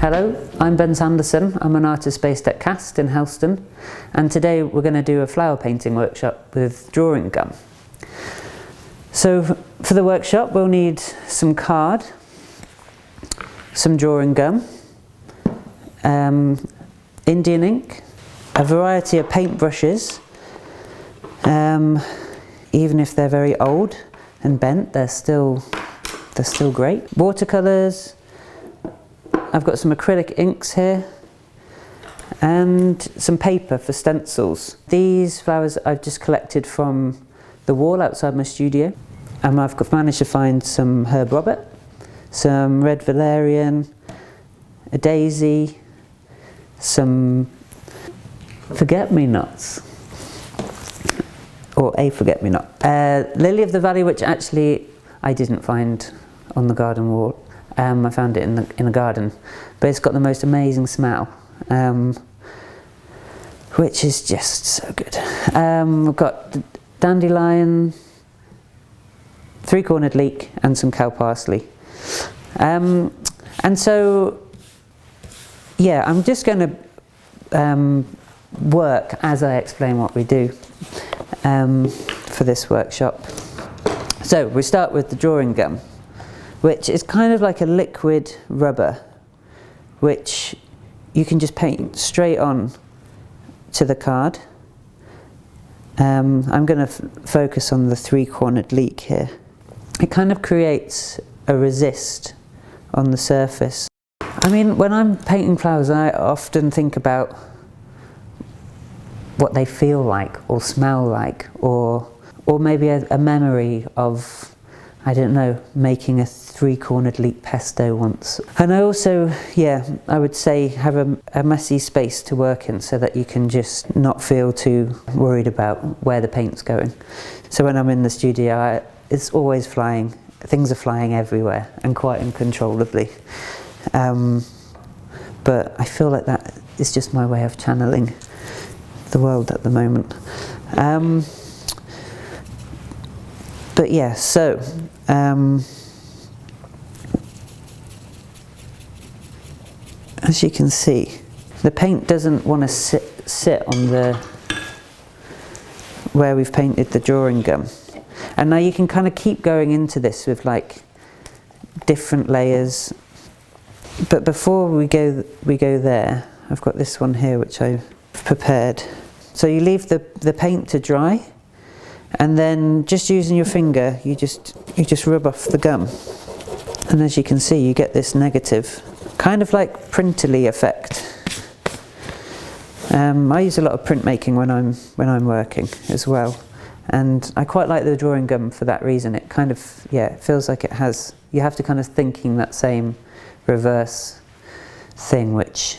Hello, I'm Ben Sanderson. I'm an artist based at Cast in Helston, and today we're going to do a flower painting workshop with drawing gum. So for the workshop we'll need some card, some drawing gum, Indian ink, a variety of paintbrushes. Even if they're very old and bent, they're still great. Watercolours. I've got some acrylic inks here and some paper for stencils. These flowers I've just collected from the wall outside my studio. I've managed to find some herb robert, some red valerian, a daisy, some forget-me-nots, or a forget-me-not. Lily of the valley, which actually I didn't find on the garden wall. I found it in the garden, but it's got the most amazing smell, which is just so good. We've got dandelion, three-cornered leek, and some cow parsley. And so, yeah, I'm just going to work as I explain what we do for this workshop. So we start with the drawing gum, which is kind of like a liquid rubber, which you can just paint straight on to the card. I'm going to focus on the three-cornered leek here. It kind of creates a resist on the surface. I mean, when I'm painting flowers, I often think about what they feel like or smell like, or maybe a memory of, I don't know, making a three-cornered leek pesto once. And I also, yeah, I would say have a messy space to work in so that you can just not feel too worried about where the paint's going. So when I'm in the studio, it's always flying. Things are flying everywhere and quite uncontrollably. But I feel like that is just my way of channeling the world at the moment. But yeah, so as you can see, the paint doesn't want to sit on where we've painted the drawing gum. And now you can kind of keep going into this with like different layers. But before we go there, I've got this one here which I've prepared. So you leave the paint to dry, and then just using your finger, you just rub off the gum. And as you can see, you get this negative, kind of like printerly effect. I use a lot of printmaking when I'm working as well, and I quite like the drawing gum for that reason. It kind of, yeah, it feels like it has, you have to kind of thinking that same reverse thing, which,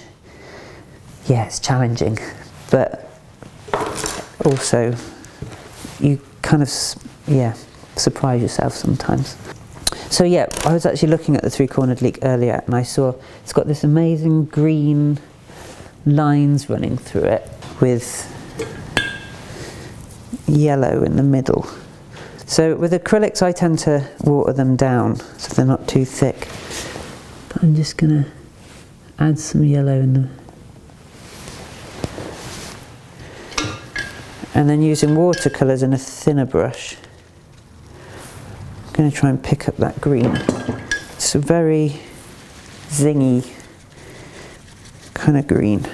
yeah, it's challenging, but also you kind of, yeah, surprise yourself sometimes. So yeah, I was actually looking at the three-cornered leek earlier, and I saw it's got this amazing green lines running through it with yellow in the middle. So with acrylics I tend to water them down so they're not too thick. But I'm just going to add some yellow in them. And then using watercolours and a thinner brush, I'm going to try and pick up that green. It's a very zingy kind of green.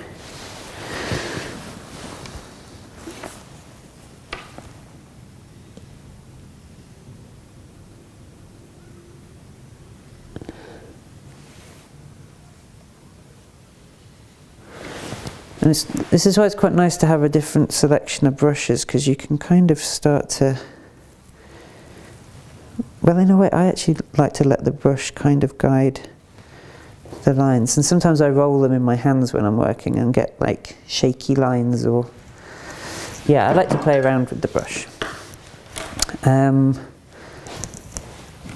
And this is why it's quite nice to have a different selection of brushes, because you can kind of start to, well, in a way I actually like to let the brush kind of guide the lines, and sometimes I roll them in my hands when I'm working and get like shaky lines, or yeah, I like to play around with the brush.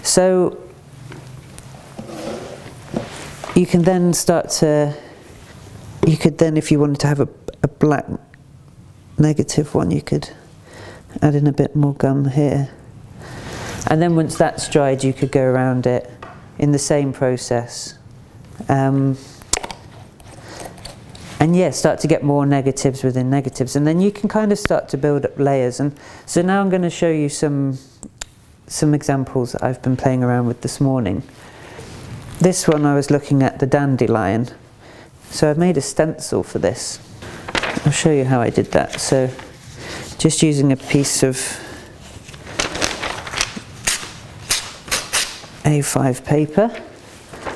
So you can then start to, you could then, if you wanted to have a black negative one, you could add in a bit more gum here. And then once that's dried, you could go around it in the same process and yeah, start to get more negatives within negatives, and then you can kind of start to build up layers. And so now I'm going to show you some examples that I've been playing around with this morning. This one I was looking at the dandelion, so I've made a stencil for this. I'll show you how I did that. So just using a piece of A5 paper,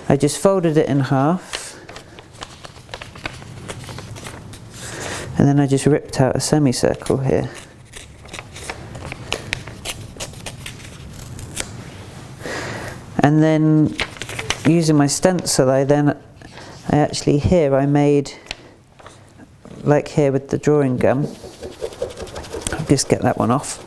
I just folded it in half, and then I just ripped out a semicircle here. And then using my stencil, I actually here I made, like here with the drawing gum, I'll just get that one off.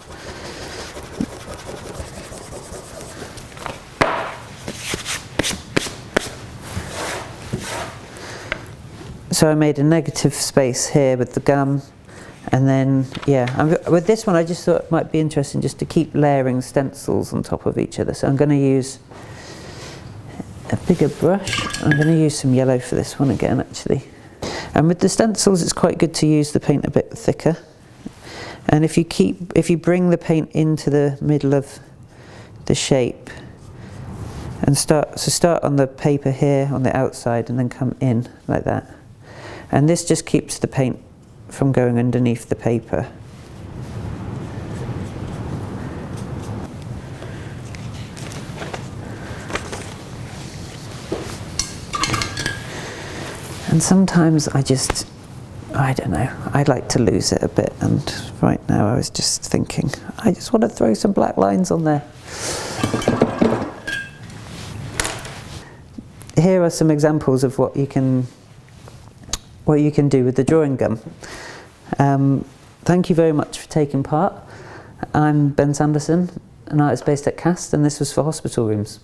So I made a negative space here with the gum, and then with this one I just thought it might be interesting just to keep layering stencils on top of each other. So I'm going to use a bigger brush. I'm going to use some yellow for this one again actually. And with the stencils it's quite good to use the paint a bit thicker. And if you bring the paint into the middle of the shape and start on the paper here on the outside and then come in like that. And this just keeps the paint from going underneath the paper. And sometimes I don't know, I like to lose it a bit, and right now I was just thinking, I just want to throw some black lines on there. Here are some examples of what you can do with the drawing gum. Thank you very much for taking part. I'm Ben Sanderson, an artist based at Cast, and this was for Hospital Rooms.